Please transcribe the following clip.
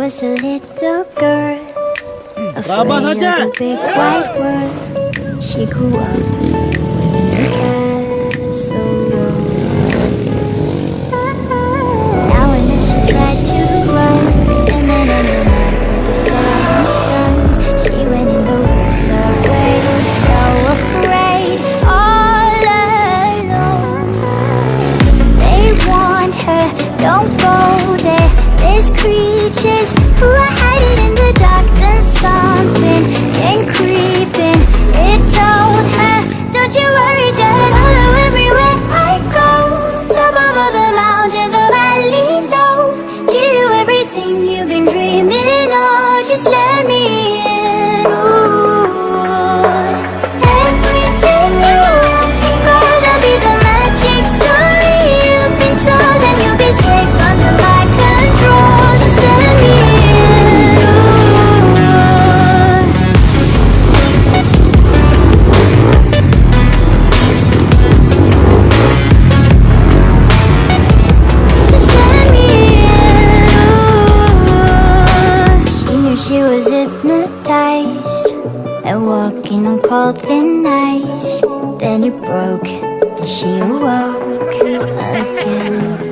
was a little girl, Rabas afraid aja. of the big white world. She grew up within her castle walls. Now and then she tried to run, and then in the night with the setting sun, she went in the woods away, so afraid, all alone. They warned her, don't go there, there's creatures who are hiding in the dark. Then something came creeping, it told her, don't you worry, just follow everywhere I go. Top of all the mountains of valley low, give you everything you've been dreaming of, just let me in. Ooh. Everything you want to go, there'll be the magic story you've been told, and you'll be safe under my control, just let me in. Ooh. Just let me in. Ooh. She knew she was hypnotized and walking on cold thin ice. Then it broke and she awoke again.